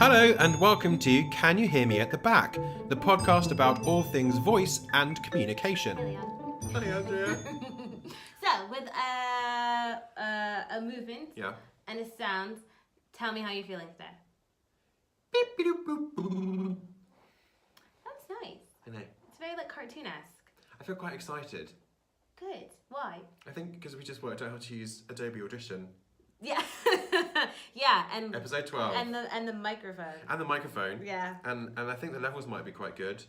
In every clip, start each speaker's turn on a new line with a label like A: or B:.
A: Hello and welcome to Can You Hear Me at the Back, the podcast about all things voice and communication.
B: Hi,
A: Aundrea.
B: So, with a movement
A: Yeah.
B: and a sound, tell me how you're feeling today.
A: Beep, beep, boop, boop.
B: That's nice.
A: I know.
B: It's very like cartoon-esque.
A: I feel quite excited.
B: Good. Why?
A: I think because we just worked out how to use Adobe Audition.
B: Yeah. Yeah, and
A: Episode 12.
B: and the microphone.
A: And the microphone.
B: Yeah.
A: And I think the levels might be quite good.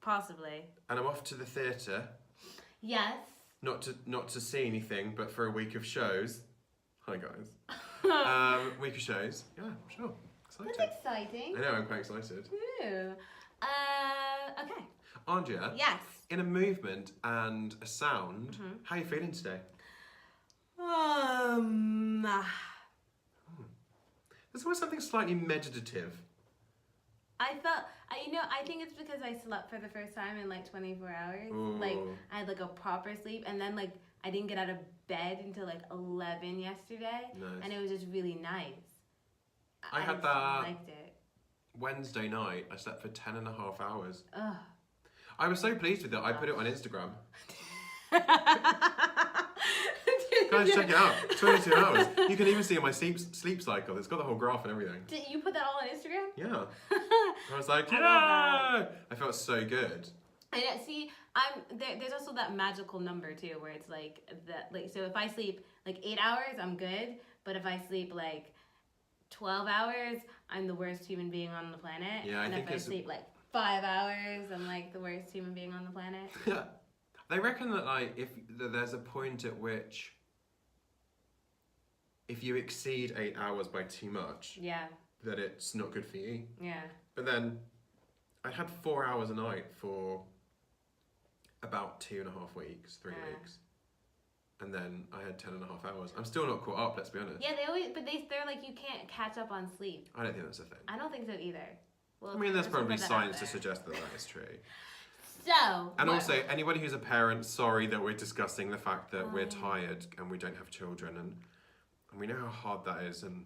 B: Possibly.
A: And I'm off to the theatre.
B: Yes.
A: Not to see anything, but for a week of shows. Hi guys. Week of shows. Yeah, sure. Excited.
B: That's exciting.
A: I know, I'm quite excited.
B: Ooh. Okay.
A: Aundrea.
B: Yes.
A: In a movement and a sound, how are you feeling today? There's always something slightly meditative.
B: I think it's because I slept for the first time in like 24 hours.
A: Ooh.
B: Like, I had like a proper sleep, and then like I didn't get out of bed until like 11 yesterday.
A: Nice.
B: And it was just really nice.
A: I had
B: just
A: that
B: liked it.
A: Wednesday night. I slept for 10 and a half hours.
B: Ugh.
A: I was so pleased with it, I put it on Instagram. Guys, check it out. 22 hours. You can even see my sleep cycle. It's got the whole graph and everything.
B: Did you put that all on Instagram?
A: Yeah. I was like,
B: I
A: yeah!
B: love
A: I felt so good.
B: And see, there's also that magical number too, where it's like that. Like, so if I sleep like 8 hours, I'm good. But if I sleep like 12 hours, I'm the worst human being on the planet.
A: Yeah,
B: and if I sleep like 5 hours, I'm like the worst human being on the planet.
A: Yeah. They reckon that like if there's a point at which if you exceed 8 hours by too much,
B: Yeah.
A: that it's not good for you.
B: Yeah.
A: But then I had 4 hours a night for about 2.5 weeks, 3 weeks. And then I had 10 and a half hours. I'm still not caught up, let's be honest.
B: Yeah, they're like, you can't catch up on sleep.
A: I don't think that's a thing.
B: I don't think so either. Well,
A: I mean, there's
B: let's put
A: probably
B: that out
A: science to
B: there.
A: suggest that that is true.
B: So.
A: And also, anybody who's a parent, sorry that we're discussing the fact that we're tired and we don't have children, and we know how hard that is. And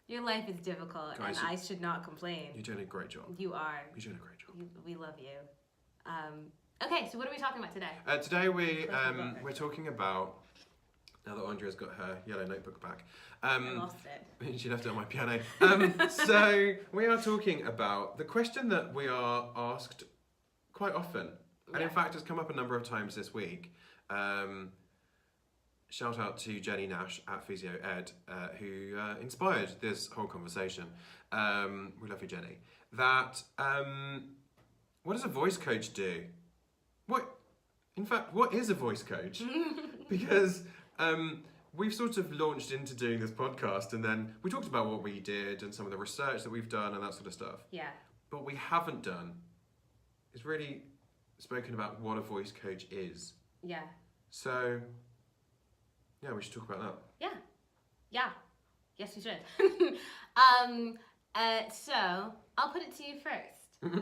B: Your life is difficult,
A: Guys,
B: and I should not complain.
A: you're doing a great job.
B: You are.
A: You're doing a great job.
B: We love you. Okay, so what are we talking about today?
A: Today we're talking about, now that Aundrea's got her yellow notebook back.
B: I lost it.
A: She left it on my piano. So we are talking about the question that we are asked quite often. And in fact, it's come up a number of times this week. Shout out to Jenny Nash at Physio Ed, who inspired this whole conversation. We love you, Jenny. That, what does a voice coach do? What is a voice coach? Because we've sort of launched into doing this podcast, and then we talked about what we did and some of the research that we've done and that sort of stuff.
B: Yeah.
A: But what we haven't done is really spoken about what a voice coach is.
B: Yeah.
A: So, yeah, we should talk about that.
B: Yeah. Yeah. Yes, we should. So I'll put it to you first.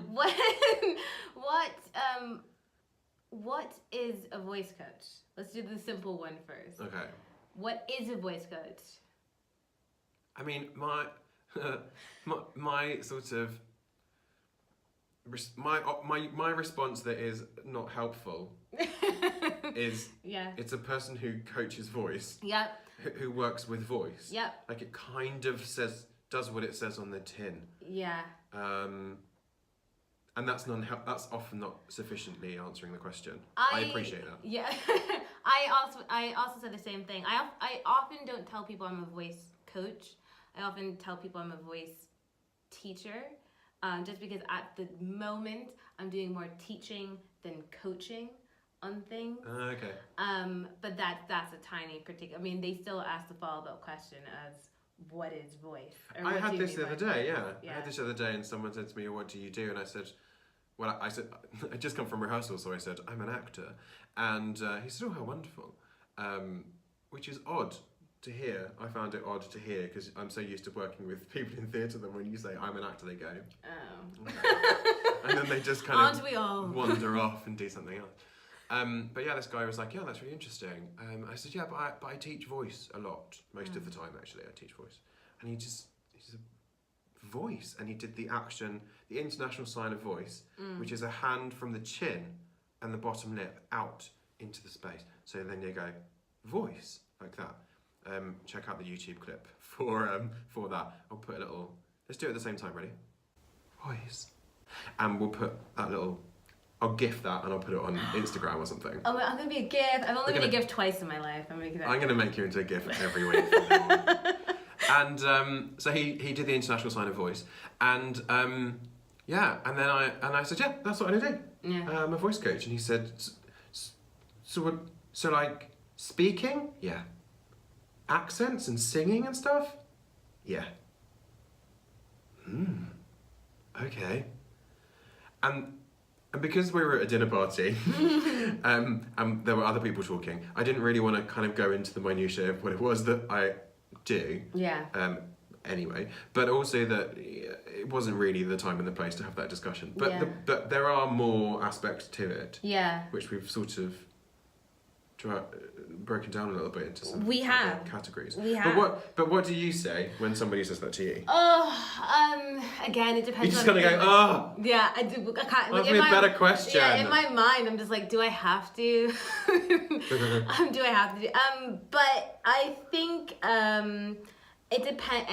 B: What is a voice coach? Let's do the simple one first.
A: Okay.
B: What is a voice coach?
A: I mean, my sort of my response that is not helpful is it's a person who coaches voice.
B: Yep.
A: Who works with voice.
B: Yep.
A: Like it kind of does what it says on the tin.
B: Yeah.
A: And that's often not sufficiently answering the question. I appreciate that.
B: Yeah. I also said the same thing. I often don't tell people I'm a voice coach. I often tell people I'm a voice teacher. Just because at the moment I'm doing more teaching than coaching on things.
A: Okay.
B: But that's a tiny particular. I mean, they still ask the follow-up question as what is voice? Or
A: I
B: what
A: had
B: do you
A: this
B: mean
A: the other
B: by
A: day,
B: voice?
A: yeah. I had this the other day, and someone said to me, "What do you do?" And I said, "Well, I just come from rehearsal, so I said I'm an actor." And he said, "Oh, how wonderful," which is odd to hear. I found it odd to hear because I'm so used to working with people in theatre that when you say I'm an actor, they go,
B: Oh.
A: okay. And then they just kind
B: Aren't
A: of
B: we all?
A: wander off and do something else. But yeah, this guy was like, yeah, that's really interesting. I said, yeah, but I teach voice a lot. Most of the time, actually, I teach voice. And he just voice, and he did the action, the international sign of voice, which is a hand from the chin and the bottom lip out into the space. So then you go voice like that. Check out the YouTube clip for that. I'll put a little. Let's do it at the same time. Ready? Voice, and we'll put that little. I'll GIF that and I'll put it on Instagram or something.
B: Oh, I'm gonna be a GIF. I've only been a GIF twice in my life. I'm gonna
A: make you into a GIF every week. And so he did the international sign of voice, and and then I said, yeah, that's what I do.
B: Yeah.
A: I'm a voice coach, and he said, so like speaking, yeah, accents and singing and stuff, yeah. Okay. And because we were at a dinner party, and there were other people talking, I didn't really want to kind of go into the minutiae of what it was that I do.
B: Yeah.
A: Anyway, but also that it wasn't really the time and the place to have that discussion. But
B: Yeah.
A: but there are more aspects to it.
B: Yeah.
A: Which we've sort of broken down a little bit into some categories.
B: We have.
A: But what do you say when somebody says that to you?
B: Oh, again, it depends.
A: You just gotta go, oh.
B: Yeah, I do. I can't.
A: Ask me a better question.
B: Yeah, in my mind, I'm just like, do I have to? Do I have to? But I think it depends.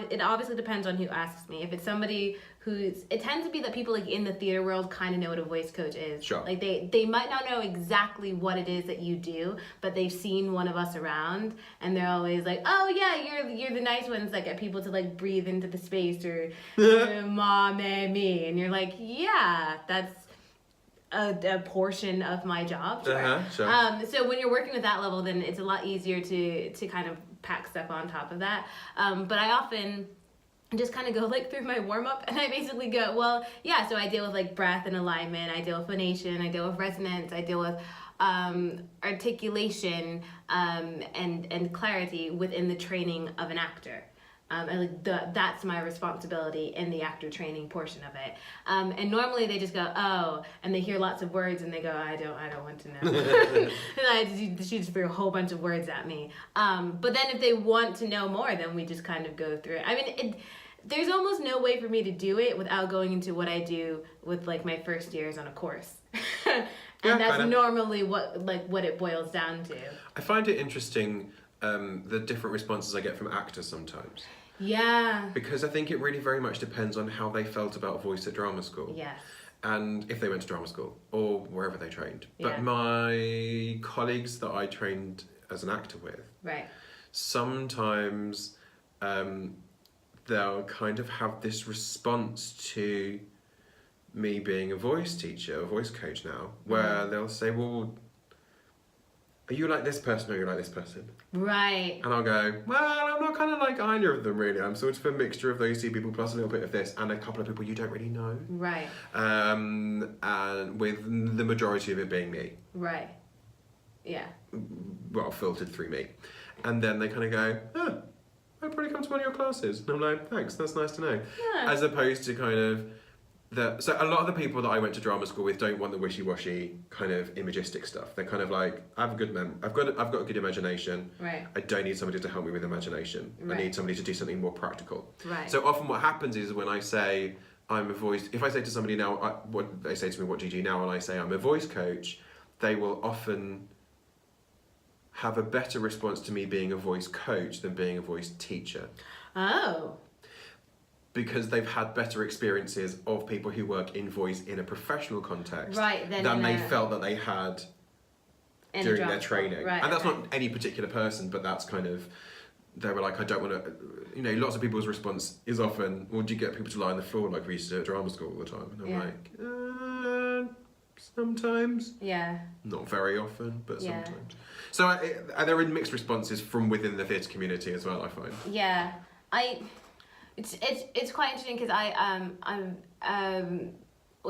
B: It obviously depends on who asks me. If it's somebody it tends to be that people like in the theater world kind of know what a voice coach is.
A: Sure.
B: Like they might not know exactly what it is that you do, but they've seen one of us around, and they're always like, oh yeah, you're the nice ones that get people to like breathe into the space, or ma me, and you're like, yeah, that's a portion of my job. Sure.
A: Sure.
B: So when you're working at that level, then it's a lot easier to kind of pack stuff on top of that. But I often just kind of go like through my warm-up, and I basically go, well, yeah, so I deal with like breath and alignment, I deal with phonation, I deal with resonance, I deal with articulation and clarity within the training of an actor. And like that's my responsibility in the actor training portion of it. And normally they just go, oh, and they hear lots of words and they go, I don't want to know. And she just threw a whole bunch of words at me. But then if they want to know more, then we just kind of go through it. I mean, there's almost no way for me to do it without going into what I do with like my first years on a course. And that's normally what it boils down to.
A: I find it interesting the different responses I get from actors sometimes.
B: Yeah.
A: Because I think it really very much depends on how they felt about voice at drama school.
B: Yes.
A: And if they went to drama school or wherever they trained.
B: Yeah.
A: But my colleagues that I trained as an actor with,
B: right,
A: sometimes they'll kind of have this response to me being a voice teacher, a voice coach now, where they'll say, well, are you like this person or are you like this person?
B: Right.
A: And I'll go, well, I'm not kind of like either of them really. I'm sort of a mixture of those two people plus a little bit of this and a couple of people you don't really know.
B: Right.
A: And with the majority of it being me.
B: Right. Yeah.
A: Well, filtered through me. And then they kind of go, oh, I've probably come to one of your classes. And I'm like, thanks, that's nice to know.
B: Yeah.
A: As opposed to kind of, so a lot of the people that I went to drama school with don't want the wishy-washy kind of imagistic stuff. They're kind of like, I have a good I've got a good imagination.
B: Right.
A: I don't need somebody to help me with imagination.
B: Right.
A: I need somebody to do something more practical.
B: Right.
A: So often what happens is when I say I'm a voice, if I say to somebody now, what they say to me, what do you do now? And I say I'm a voice coach, they will often have a better response to me being a voice coach than being a voice teacher.
B: Oh.
A: Because they've had better experiences of people who work in voice in a professional context,
B: right,
A: than they felt that they had during their training.
B: Right,
A: and that's not any particular person, but that's kind of, they were like, I don't want to, lots of people's response is often, well, do you get people to lie on the floor like we used to do at drama school all the time? And I'm like, sometimes.
B: Yeah.
A: Not very often, but
B: Yeah.
A: sometimes. So there are mixed responses from within the theatre community as well, I find.
B: Yeah. It's quite interesting because I'm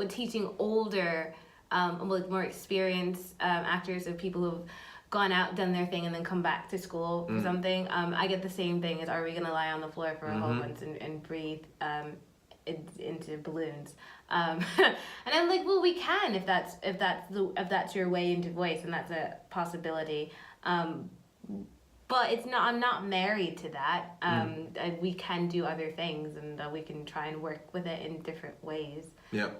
B: teaching older, like more experienced actors of people who've gone out, done their thing, and then come back to school for something. I get the same thing as, are we gonna lie on the floor for a whole month and breathe into balloons? And I'm like, well, we can if that's your way into voice, and that's a possibility. but it's not. I'm not married to that. And we can do other things, and we can try and work with it in different ways.
A: Yeah.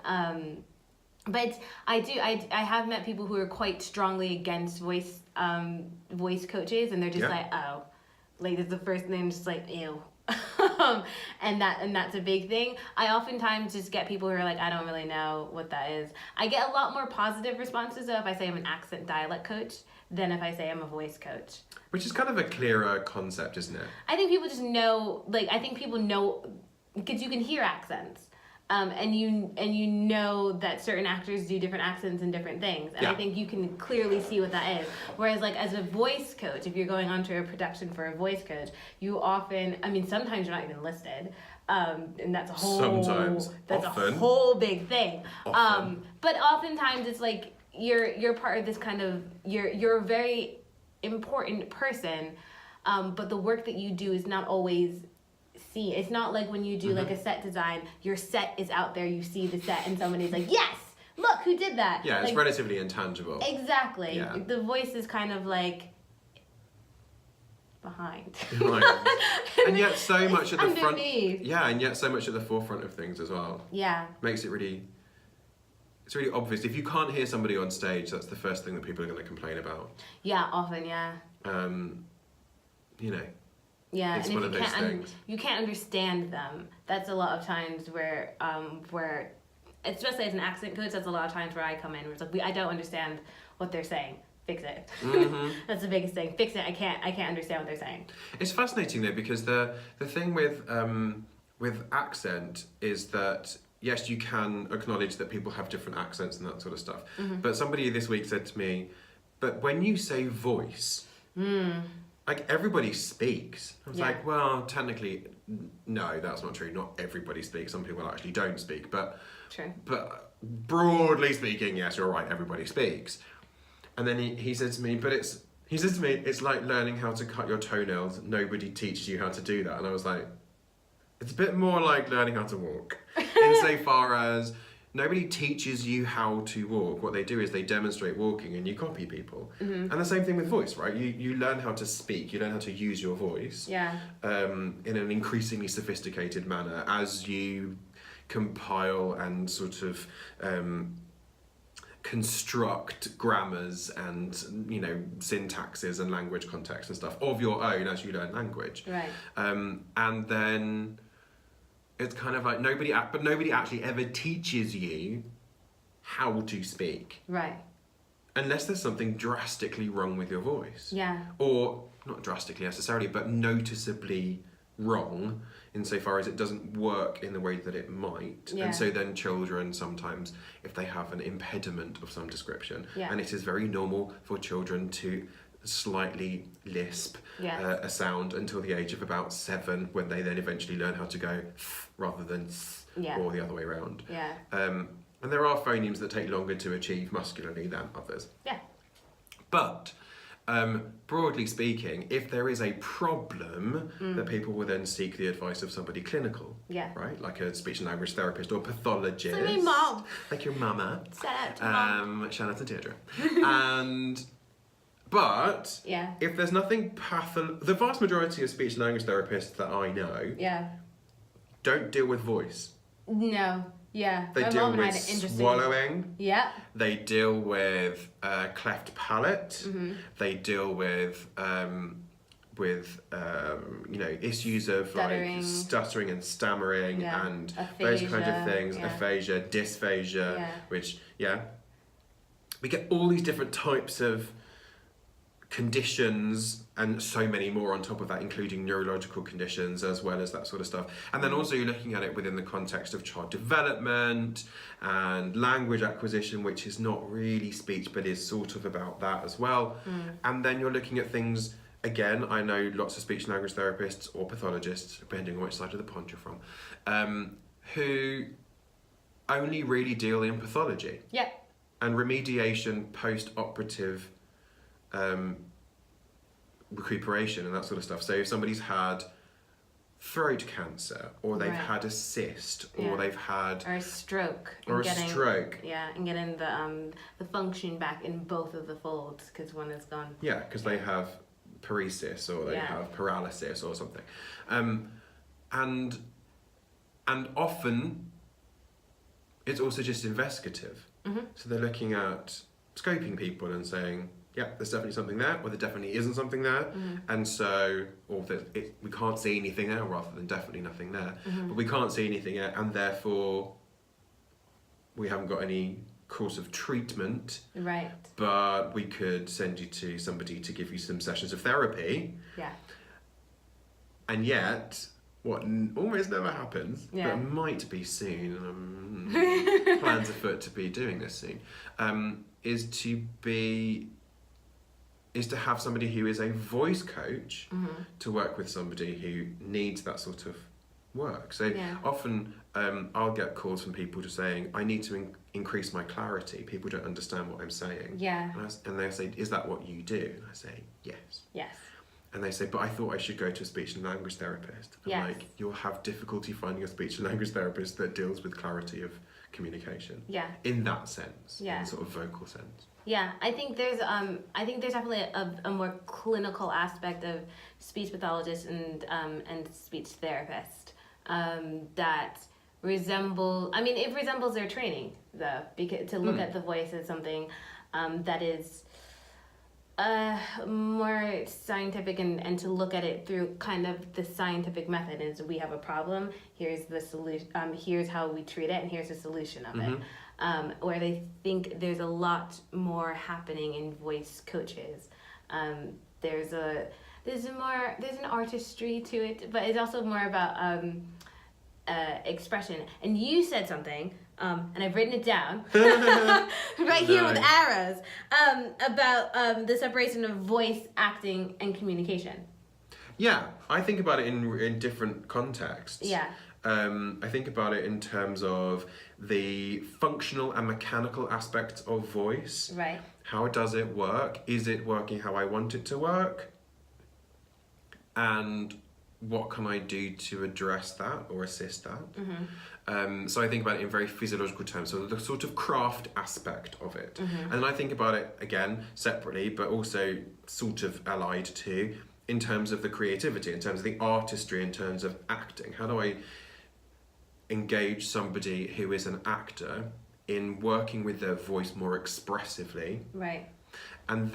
B: But I have met people who are quite strongly against voice coaches, and they're just like, oh, like it's the first thing, just like, ew. and that's a big thing. I oftentimes just get people who are like, I don't really know what that is. I get a lot more positive responses though if I say I'm an accent dialect coach than if I say I'm a voice coach.
A: Which is kind of a clearer concept, isn't it?
B: I think people just know, like, I think people know, because you can hear accents. And you know that certain actors do different accents and different things, and I think you can clearly see what that is. Whereas, like, as a voice coach, if you're going onto a production for a voice coach, you often, I mean, sometimes you're not even listed, and that's a whole big thing. But oftentimes it's like you're part of this kind of you're a very important person, but the work that you do is not always. It's not like when you do like a set design, your set is out there, you see the set, and somebody's like, yes, look who did that.
A: Yeah, it's
B: like,
A: relatively intangible.
B: Exactly.
A: Yeah.
B: The voice is kind of like behind.
A: Right. And yet so much at the
B: underneath.
A: front. Yeah, and yet so much at the forefront of things as well.
B: Yeah.
A: Makes it really. It's really obvious. If you can't hear somebody on stage, that's the first thing that people are going to complain about.
B: Yeah, often, yeah.
A: You know.
B: Yeah,
A: it's
B: and
A: one
B: if
A: of those things.
B: You can't understand them. That's a lot of times where especially as an accent coach, that's a lot of times where I come in where it's like I don't understand what they're saying. Fix it. Mm-hmm. That's the biggest thing. Fix it. I can't understand what they're saying.
A: It's fascinating though, because the thing with accent is that yes, you can acknowledge that people have different accents and that sort of stuff. Mm-hmm. But somebody this week said to me, but when you say voice, like everybody speaks. I was like, well, technically, no, that's not true. Not everybody speaks. Some people actually don't speak. But
B: true.
A: But broadly speaking, yes, you're right. Everybody speaks. And then he said to me, it's like learning how to cut your toenails. Nobody teaches you how to do that. And I was like, it's a bit more like learning how to walk. Insofar as nobody teaches you how to walk. What they do is they demonstrate walking and you copy people. Mm-hmm. And the same thing with voice, right? You learn how to speak, you learn how to use your voice in an increasingly sophisticated manner as you compile and sort of construct grammars and, you know, syntaxes and language context and stuff of your own as you learn language.
B: Right.
A: And then it's kind of like nobody actually ever teaches you how to speak.
B: Right.
A: Unless there's something drastically wrong with your voice.
B: Yeah.
A: Or not drastically necessarily, but noticeably wrong insofar as it doesn't work in the way that it might.
B: Yeah.
A: And so then children sometimes, if they have an impediment of some description, and it is very normal for children to slightly lisp a sound until the age of about 7, when they then eventually learn how to go rather than or the other way around.
B: Yeah.
A: And there are phonemes that take longer to achieve muscularly than others.
B: Yeah.
A: But broadly speaking, if there is a problem, that people will then seek the advice of somebody clinical. Yeah. Right? Like a speech and language therapist or pathologist.
B: Like my mom.
A: Like your mama.
B: Shout out to mom.
A: Shout out to Deirdre. But if there's nothing the vast majority of speech and language therapists that I know don't deal with voice.
B: No. Yeah.
A: They deal with swallowing.
B: Yeah.
A: They deal with cleft palate. Mm-hmm. They deal with you know, issues of
B: stuttering.
A: Like stuttering and stammering and those kind of things. Aphasia, dysphagia, which we get all these different types of conditions and so many more on top of that, including neurological conditions as well as that sort of stuff. And then also you're looking at it within the context of child development and language acquisition, which is not really speech but is sort of about that as well. And then you're looking at things, again, I know lots of speech and language therapists or pathologists, depending on which side of the pond you're from, who only really deal in pathology. Yeah. And remediation post-operative recuperation and that sort of stuff. So if somebody's had throat cancer, or they've had a cyst, or they've had
B: a stroke,
A: and
B: getting the function back in both of the folds because one is gone.
A: Yeah, because they have paresis, or they have paralysis or something. And often it's also just investigative. So they're looking at scoping people and saying, yeah, there's definitely something there, or there definitely isn't something there. And so, or we can't see anything there, rather than definitely nothing there. But we can't see anything there, and therefore we haven't got any course of treatment.
B: Right.
A: But we could send you to somebody to give you some sessions of therapy. Yeah. And yet, what almost never happens, but might be soon, plans afoot to be doing this soon, is to have somebody who is a voice coach to work with somebody who needs that sort of work. So often I'll get calls from people just saying, I need to increase my clarity. People don't understand what I'm saying. Yeah. And they say, is that what you do? And I say, yes. Yes. And they say, but I thought I should go to a speech and language therapist. I'm like, you'll have difficulty finding a speech and language therapist that deals with clarity of communication. Yeah. In that sense. Yeah. In sort of vocal sense.
B: Yeah, I think there's definitely a more clinical aspect of speech pathologist and speech therapist that resembles their training though, because to look at the voice as something that is more scientific and to look at it through kind of the scientific method is, we have a problem, here's the solution, here's how we treat it, and here's the solution of it. Where they think there's a lot more happening in voice coaches. There's an artistry to it, but it's also more about expression. And you said something, and I've written it down right here with arrows, about the separation of voice, acting, and communication.
A: Yeah, I think about it in different contexts. Yeah. I think about it in terms of the functional and mechanical aspects of voice. Right. How does it work? Is it working how I want it to work? And what can I do to address that or assist that? So I think about it in very physiological terms, so the sort of craft aspect of it. And I think about it, again, separately, but also sort of allied to, in terms of the creativity, in terms of the artistry, in terms of acting. How do I engage somebody who is an actor in working with their voice more expressively? Right. And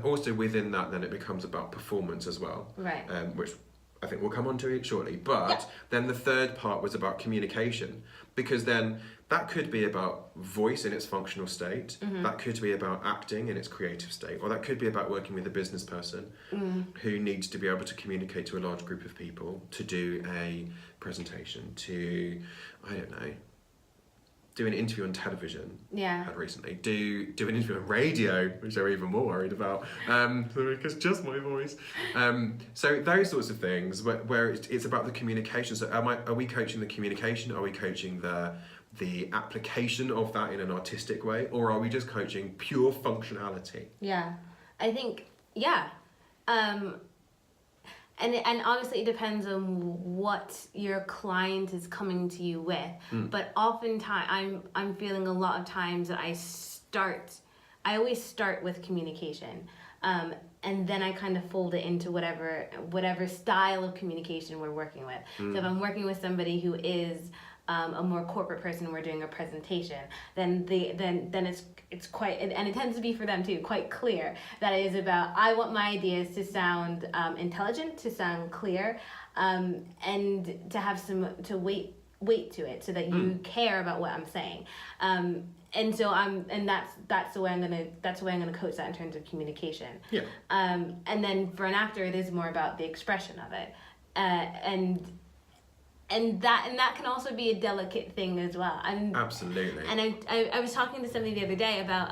A: also within that, then it becomes about performance as well. Right. Which I think we'll come on to it shortly. But then the third part was about communication, because then that could be about voice in its functional state, that could be about acting in its creative state, or that could be about working with a business person who needs to be able to communicate to a large group of people, to do a presentation, to, I don't know, do an interview on television. Yeah. Had recently. Do an interview on radio, which I'm even more worried about, because just my voice. So those sorts of things where it's about the communication. So are we coaching the communication? Are we coaching the application of that in an artistic way, or are we just coaching pure functionality? Yeah,
B: I think and honestly, it depends on what your client is coming to you with. But oftentimes, I'm feeling a lot of times that I always start with communication, and then I kind of fold it into whatever style of communication we're working with. So if I'm working with somebody who is a more corporate person, we're doing a presentation, then it's quite, and it tends to be for them too, quite clear that it is about, I want my ideas to sound intelligent, to sound clear, and to have to weight to it, so that you care about what I'm saying. And so that's the way I'm gonna coach that in terms of communication. Yeah. And then for an actor, it is more about the expression of it, and that can also be a delicate thing as well.
A: Absolutely.
B: And I was talking to somebody the other day about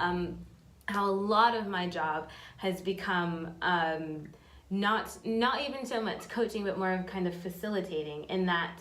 B: how a lot of my job has become not even so much coaching, but more of kind of facilitating, in that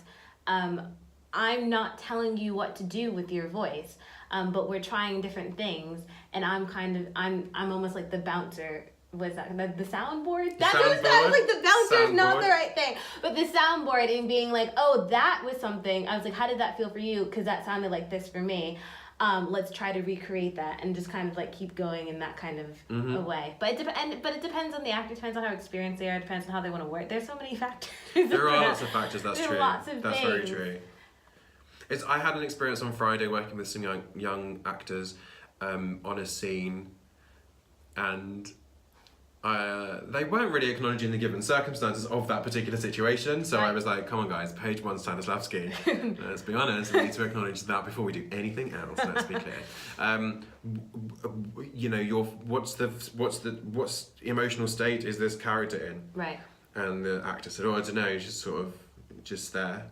B: I'm not telling you what to do with your voice, but we're trying different things, and I'm almost like the bouncer. Was that the soundboard? That sounds like the bouncer's not the right thing. But the soundboard, and being like, oh, that was something. I was like, how did that feel for you? Because that sounded like this for me. let's try to recreate that and just kind of like keep going in that kind of a way. But it depends on the actor, depends on how experienced they are, depends on how they want to work. There's so many factors.
A: There are lots of factors, that's
B: there
A: true.
B: Are lots of
A: that's
B: things.
A: very true. I had an experience on Friday working with some young actors on a scene, and they weren't really acknowledging the given circumstances of that particular situation. So I was like, come on guys, page one Stanislavski. Let's be honest, we need to acknowledge that before we do anything else, let's be clear. You know, what's emotional state is this character in?
B: Right.
A: And the actor said, I don't know, she's sort of just there.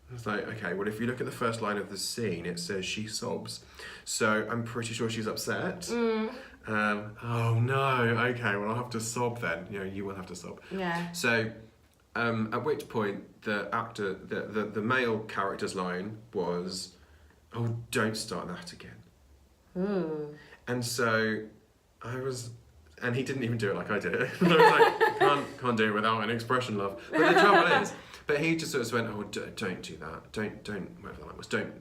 A: I was like, okay, well, if you look at the first line of the scene, it says she sobs. So I'm pretty sure she's upset. Oh no, okay, well, I'll have to sob then. You know, you will have to sob.
B: Yeah.
A: So at which point the actor, the male character's line was, oh, don't start that again. And so and he didn't even do it like I did it. I was like, can't do it without an expression, love. But the trouble is, but he just sort of went, oh, don't do that. Don't, whatever the line was, don't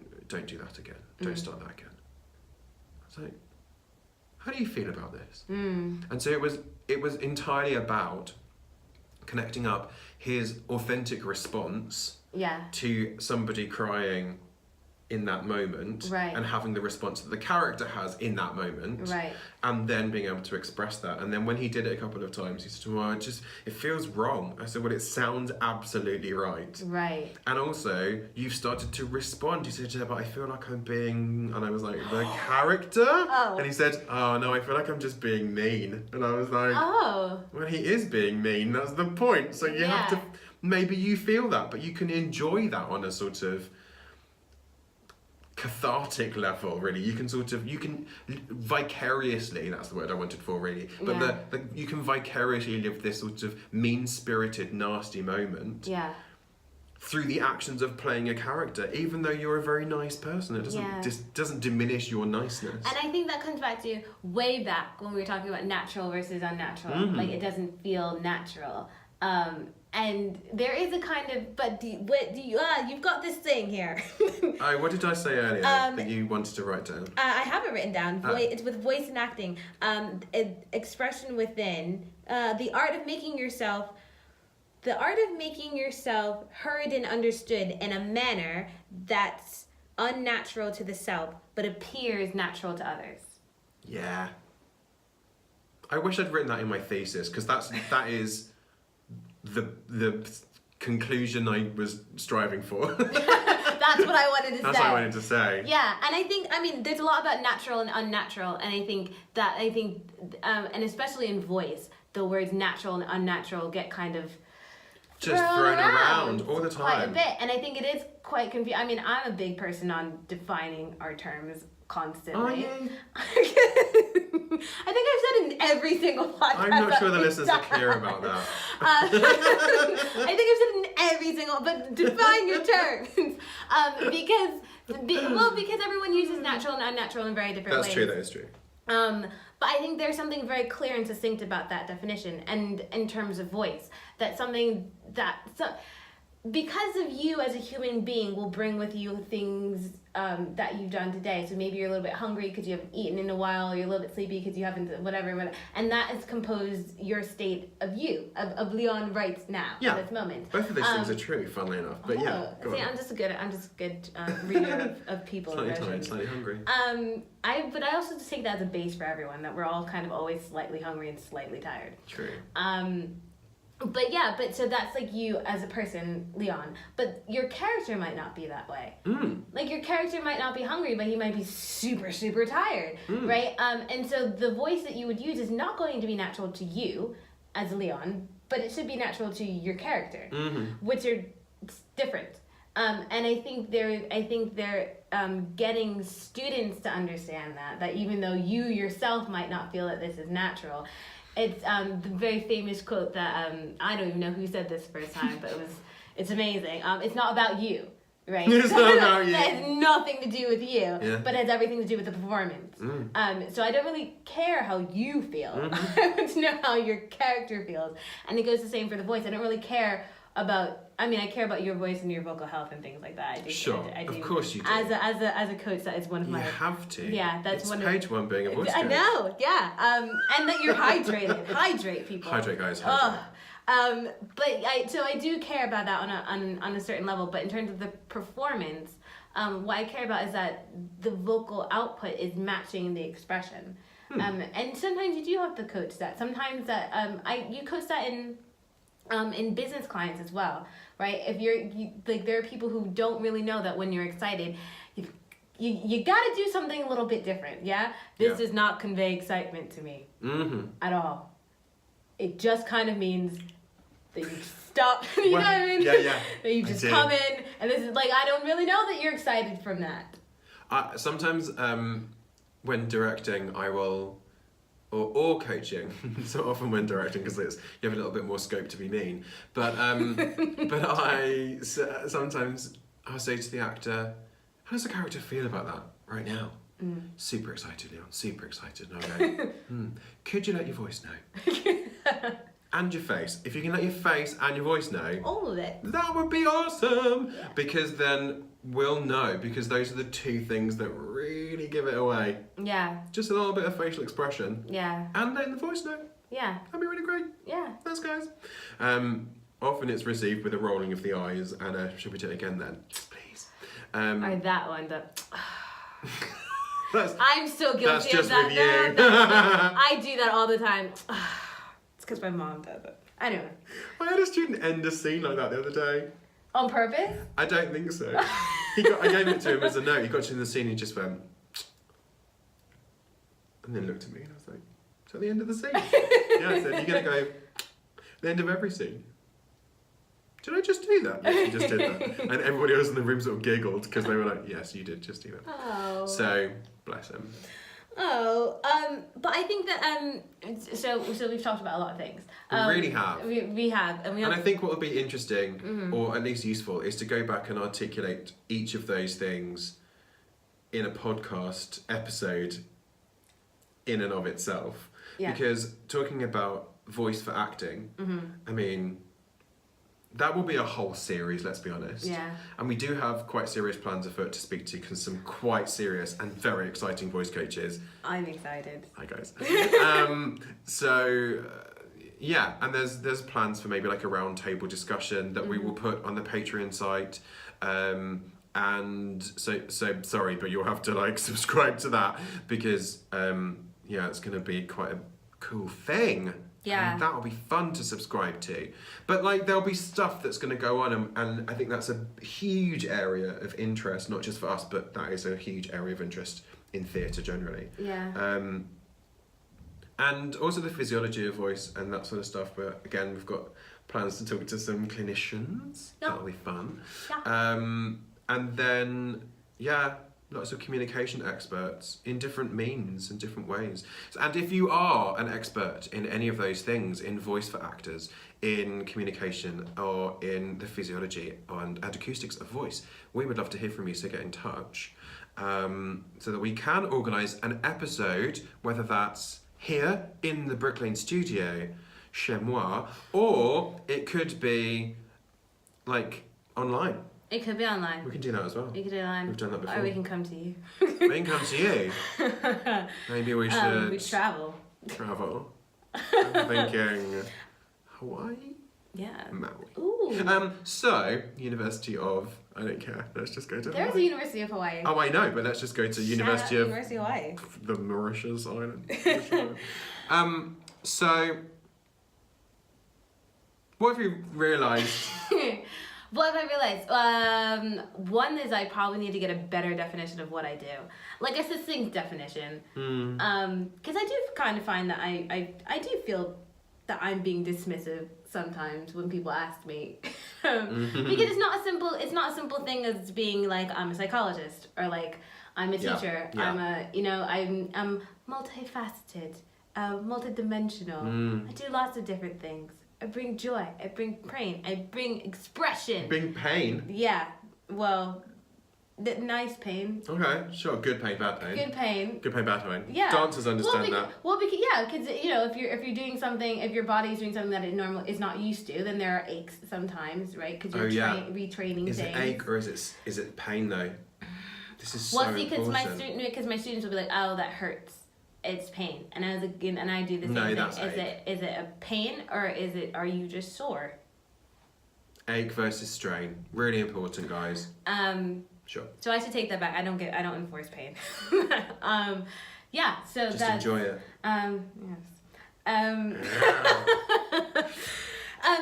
A: do that again. Don't start that again. I was like, how do you feel about this? And so it was entirely about connecting up his authentic response to somebody crying in that moment, and having the response that the character has in that moment, and then being able to express that. And then when he did it a couple of times, he said, well, it feels wrong. I said, well, it sounds absolutely right. Right. And also, you've started to respond. He said, yeah, but I feel like I'm being, and I was like, the character? Oh. And he said, oh, no, I feel like I'm just being mean. And I was like, oh. Well, he is being mean. That's the point. So you have to, maybe you feel that, but you can enjoy that on a sort of cathartic level, really. You can vicariously, that's the word I wanted for, really, but you can vicariously live this sort of mean-spirited, nasty moment through the actions of playing a character, even though you're a very nice person. It doesn't diminish your niceness. And
B: I think that comes back to way back when we were talking about natural versus unnatural. Like, it doesn't feel natural. And there is a kind of, but you've got this thing here.
A: What did I say earlier that you wanted to write down? I
B: have it written down. It's with voice and acting. Expression within. The art of making yourself heard and understood in a manner that's unnatural to the self, but appears natural to others.
A: Yeah. I wish I'd written that in my thesis, because that is the conclusion I was striving for.
B: That's what I wanted to say.
A: That's what I wanted to say.
B: Yeah, and there's a lot about natural and unnatural, and I think, and especially in voice, the words natural and unnatural get kind of
A: just thrown around all the time.
B: Quite a bit, and I think it is quite confusing. I mean, I'm a big person on defining our terms constantly.
A: Oh, yeah.
B: I think I've said it in every single podcast.
A: I'm not sure the listeners are clear about that.
B: I think I've said it in every single, but define your terms. Because everyone uses natural and unnatural in very different ways.
A: That's true, that is true.
B: But I think there's something very clear and succinct about that definition, and in terms of voice, that's something that, because of you as a human being will bring with you things that you've done today. So maybe you're a little bit hungry because you haven't eaten in a while, or you're a little bit sleepy because you haven't whatever, and that has composed your state of you, of Leon right now, at this moment.
A: Both of those things are true, funnily enough. But
B: I'm just a good reader of people.
A: Slightly tired, slightly hungry.
B: But I also just take that as a base for everyone, that we're all kind of always slightly hungry and slightly tired.
A: True.
B: But so that's like you as a person, Leon. But your character might not be that way. Like, your character might not be hungry, but he might be super, super tired, right? And so the voice that you would use is not going to be natural to you as Leon, but it should be natural to your character, which are different. And I think they're getting students to understand that even though you yourself might not feel that this is natural. It's the very famous quote that I don't even know who said this first time, but it's amazing. It's not about you, right?
A: It's not about you.
B: It has nothing to do with you, but it has everything to do with the performance. So I don't really care how you feel. I want to know how your character feels, and it goes the same for the voice. I don't really care about I mean, I care about your voice and your vocal health and things like that. I do.
A: Sure,
B: I do.
A: of course you do.
B: As a coach, that is one of my.
A: You have to.
B: Yeah, that's
A: it's
B: one.
A: Page one being a voice coach.
B: I know. Yeah. And that you're hydrated. Hydrate people.
A: Hydrate, guys. Hydrate.
B: But I do care about that on a certain level. But in terms of the performance, what I care about is that the vocal output is matching the expression. And sometimes you do have to coach that. Sometimes that you coach that in business clients as well, right? If you like, there are people who don't really know that when you're excited, you got to do something a little bit different. Yeah, this does not convey excitement to me at all. It just kind of means that you stop. You know what I mean?
A: Yeah.
B: That you just come in, and this is like, I don't really know that you're excited from that.
A: Sometimes when directing, I will, or coaching. So often when directing, because you have a little bit more scope to be mean. But sometimes I'll say to the actor, "How does the character feel about that right now?" Super excited, Leon. Super excited. And I'll go, could you let your voice know? And your face. If you can let your face and your voice know,
B: all of it,
A: that would be awesome. Yeah. Because then we'll know. Because those are the two things that really give it away.
B: Yeah.
A: Just a little bit of facial expression.
B: Yeah.
A: And letting the voice know.
B: Yeah.
A: That'd be really great.
B: Yeah.
A: Thanks, guys. Often it's received with a rolling of the eyes and a, should we do it again then? Please.
B: Or that one.
A: That's,
B: I'm so guilty
A: that's just
B: of that.
A: with you.
B: No. I do that all the time. It's because my mom does it. I don't know.
A: I had a student end a scene like that the other day.
B: On purpose?
A: I don't think so. I gave it to him as a note. He got to the scene and he just went, and then looked at me and I was like, "It's at the end of the scene." Yeah, I said, "You're going to go the end of every scene." Did I just do that? Yes, you just did that. And everybody else in the room sort of giggled because they were like, "Yes, you did just do that."
B: Oh.
A: So, bless him.
B: Oh, but I think that so we've talked about a lot of things.
A: We really have.
B: We have, and
A: I think what would be interesting, or at least useful, is to go back and articulate each of those things in a podcast episode in and of itself.
B: Yeah.
A: Because talking about voice for acting, I mean, that will be a whole series, let's be honest.
B: Yeah.
A: And we do have quite serious plans afoot to speak to some quite serious and very exciting voice coaches.
B: I'm excited.
A: Hi guys. Yeah, and there's plans for maybe like a round table discussion that we will put on the Patreon site. And so sorry, but you'll have to like subscribe to that because yeah, it's going to be quite a cool thing.
B: Yeah.
A: And that'll be fun to subscribe to. But like there'll be stuff that's going to go on and I think that's a huge area of interest, not just for us, but that is a huge area of interest in theatre generally.
B: Yeah.
A: And also the physiology of voice and that sort of stuff. But again, we've got plans to talk to some clinicians.
B: Yeah.
A: That'll be fun.
B: Yeah.
A: And then, yeah, lots of communication experts in different means and different ways. And if you are an expert in any of those things, in voice for actors, in communication, or in the physiology and acoustics of voice, we would love to hear from you, so get in touch. So that we can organise an episode, whether that's here in the Brick Lane studio, chez moi, or it could be like online.
B: It could be online.
A: We can do that as well.
B: We could do it online.
A: We've done that before.
B: Or we can come to you.
A: We can come to you. Maybe we should
B: we travel.
A: travel. I'm thinking Hawaii?
B: Yeah.
A: Maui.
B: Ooh.
A: So, University of, I don't care, let's just go to
B: There's a
A: Hawaii.
B: University of Hawaii.
A: Oh, I know, but let's just go to University of
B: Hawaii.
A: the Mauritius Island. So, what have you realised?
B: What have I realized? One is I probably need to get a better definition of what I do. Like a succinct definition. Because I do kind of find that I do feel that I'm being dismissive sometimes when people ask me. Because it's not a simple thing as being like I'm a psychologist or like I'm a teacher.
A: Yeah.
B: I'm multifaceted, multidimensional. I do lots of different things. I bring joy. I bring pain. I bring expression.
A: Bring pain?
B: Yeah. Well, Nice pain.
A: Okay, sure. Good pain, bad pain.
B: Good pain.
A: Good pain, bad pain.
B: Yeah.
A: Dancers understand that.
B: Well, because if you're doing something, if your body's doing something that it normally is not used to, then there are aches sometimes, right? Because you're retraining
A: Is
B: things.
A: it ache or is it pain though? This is so important.
B: Because my students will be like, oh, that hurts. It's pain, and I do the same thing.
A: That's
B: is it a pain or are you just sore?
A: Ache versus strain, really important, guys. Sure.
B: So I should take that back. I don't enforce pain. Yeah. So
A: just enjoy it.
B: Yes.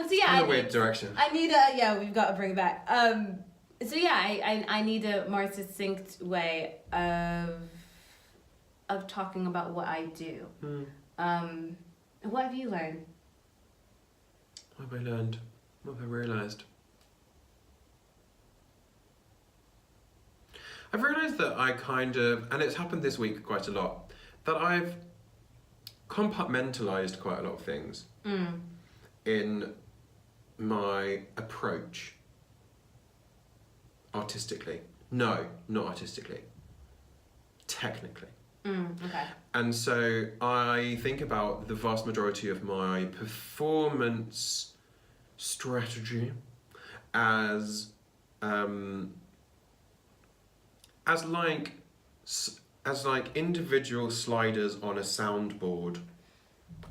B: So yeah.
A: Kind of weird direction.
B: I need we've got to bring it back. So yeah, I need a more succinct way of talking about what I do. What have you learned?
A: What have I learned? What have I realised? I've realised that I and it's happened this week quite a lot, that I've compartmentalised quite a lot of things in my approach artistically. No, not artistically. Technically.
B: Okay.
A: And so I think about the vast majority of my performance strategy as like individual sliders on a soundboard,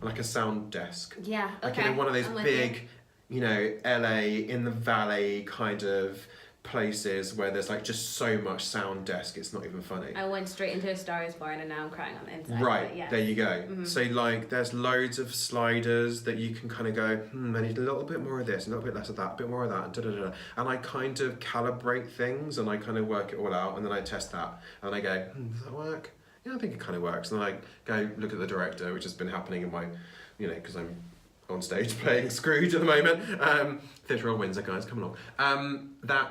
A: like a sound desk.
B: Yeah.
A: Like
B: Okay.
A: one of those big, LA in the valley kind of places where there's like just so much sound desk, it's not even funny.
B: I went straight into A Star Is Born and now I'm crying on the inside.
A: Right,
B: yeah.
A: there you go. So like there's loads of sliders that you can kind of go, I need a little bit more of this, a little bit less of that, a bit more of that, and I kind of calibrate things and I kind of work it all out and then I test that and I go, does that work? Yeah, I think it kind of works. And then I go look at the director, which has been happening in my, because I'm on stage playing Scrooge at the moment. Theatre Royal Windsor, guys, come along. Then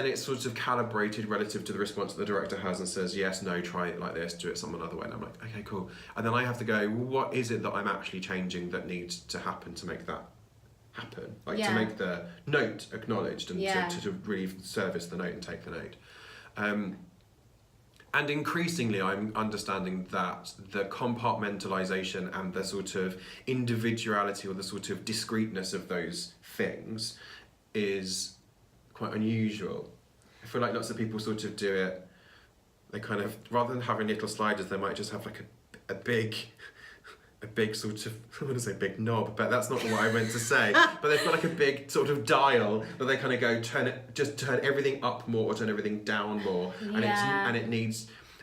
A: it's sort of calibrated relative to the response that the director has and says, yes, no, try it like this, do it some other way. And I'm like, okay, cool. And then I have to go, well, what is it that I'm actually changing that needs to happen to make that happen? Like to make the note acknowledged and to really service the note and take the note. And increasingly, I'm understanding that the compartmentalization and the sort of individuality or the sort of discreteness of those things is quite unusual. I feel like lots of people sort of do it. They kind of, rather than having little sliders, they might just have like a big sort of, I want to say big knob, but that's not what I meant to say. But they've got like a big sort of dial that they kind of go turn everything up more or turn everything down more,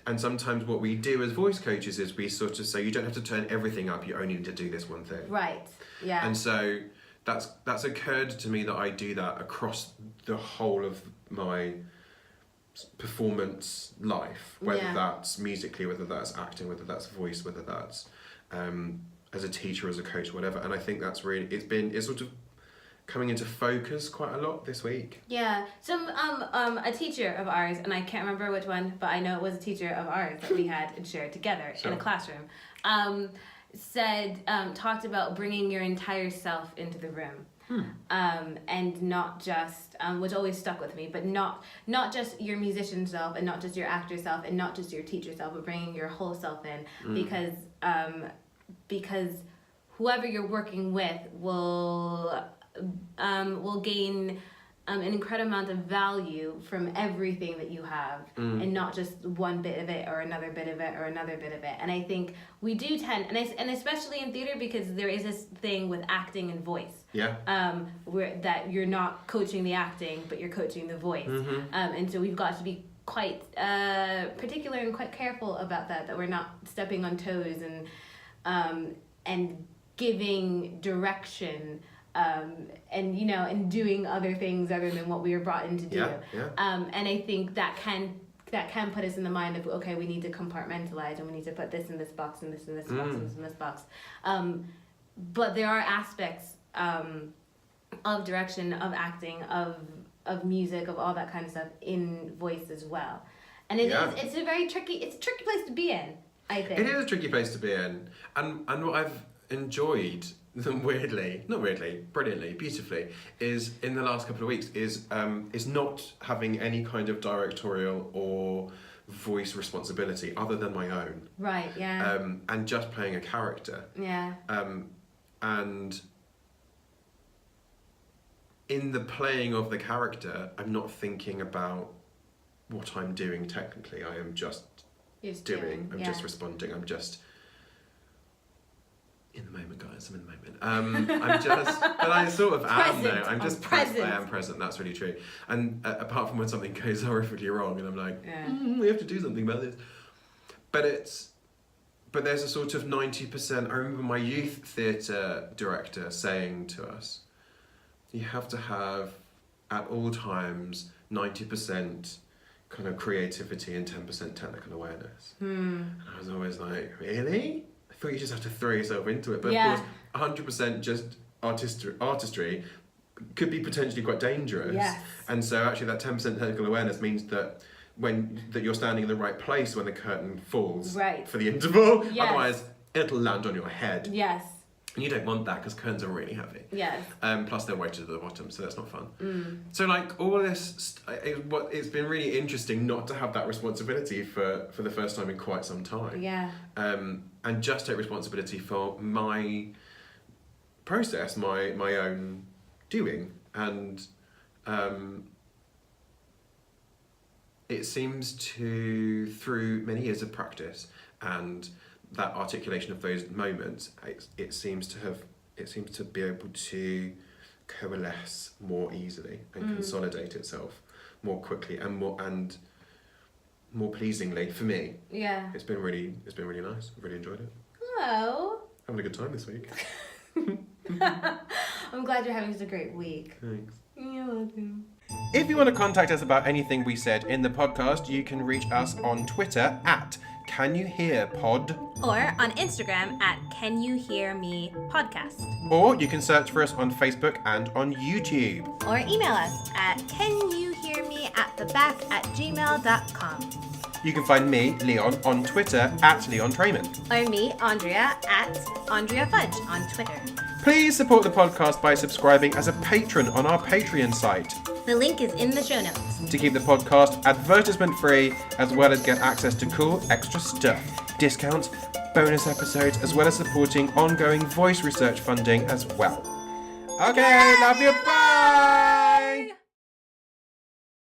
A: and sometimes what we do as voice coaches is we sort of say you don't have to turn everything up, you only need to do this one thing.
B: Right. Yeah.
A: And so that's occurred to me that I do that across the whole of my performance life, whether that's musically, whether that's acting, whether that's voice, whether that's as a teacher, as a coach, whatever. And I think that's really, it's sort of coming into focus quite a lot this week.
B: Yeah. Some a teacher of ours, and I can't remember which one, but I know it was a teacher of ours that we had and shared together in a classroom. Talked about bringing your entire self into the room. And not just, which always stuck with me, but not just your musician self and not just your actor self and not just your teacher self, but bringing your whole self in, because whoever you're working with will gain an incredible amount of value from everything that you have, and not just one bit of it or another bit of it or another bit of it. And I think we do tend, and especially in theater, because there is this thing with acting and voice.
A: Yeah.
B: Where that you're not coaching the acting, but you're coaching the voice. And so we've got to be quite particular and quite careful about that we're not stepping on toes and giving direction. And doing other things other than what we were brought in to do. And I think that can put us in the mind of, okay, we need to compartmentalize and we need to put this in this box and this in this box and this in this box. But there are aspects of direction, of acting, of music, of all that kind of stuff in voice as well. And it's a tricky place to be in, I think.
A: It is a tricky place to be in. And what I've enjoyed brilliantly, beautifully, is in the last couple of weeks is not having any kind of directorial or voice responsibility other than my own.
B: Right. Yeah.
A: And just playing a character.
B: Yeah.
A: And in the playing of the character, I'm not thinking about what I'm doing technically. I am just doing. I'm just responding. I'm just in the moment, guys. I'm in the moment. I'm just, but I sort of am though. I'm just present. I am present. That's really true. And apart from when something goes horrifically wrong, and I'm like, we have to do something about this. But there's a sort of 90%. I remember my youth theatre director saying to us, you have to have at all times 90% kind of creativity and 10% technical awareness. And I was always like, really? I thought you just have to throw yourself into it. But of course, 100% just artistry could be potentially quite dangerous.
B: Yes.
A: And so actually that 10% technical awareness means that that you're standing in the right place when the curtain falls for the interval. Yes. Otherwise, it'll land on your head.
B: Yes.
A: And you don't want that because curtains are really heavy. Yes. Plus they're weighted to the bottom, so that's not fun. So like all this, it's been really interesting not to have that responsibility for the first time in quite some time.
B: Yeah.
A: And just take responsibility for my process, my own doing, and it seems to, through many years of practice and that articulation of those moments, it seems to be able to coalesce more easily and consolidate itself more quickly and more pleasingly for me. Yeah. It's been really nice. I've really enjoyed it.
B: Oh.
A: Having a good time this week.
B: I'm glad you're having such a great week.
A: Thanks.
B: You're welcome.
A: If you want to contact us about anything we said in the podcast, you can reach us on Twitter at CanYouHearPod.
B: Or on Instagram at CanYouHearMePodcast.
A: Or you can search for us on Facebook and on YouTube.
B: Or email us at CanYouHearMeAtTheBack@gmail.com.
A: You can find me, Leon, on Twitter at Leon Trayman.
B: Or me, Aundrea, at Aundrea Fudge on Twitter.
A: Please support the podcast by subscribing as a patron on our Patreon site.
B: The link is in the show notes.
A: To keep the podcast advertisement-free, as well as get access to cool extra stuff, discounts, bonus episodes, as well as supporting ongoing voice research funding as well. Okay, love you, bye!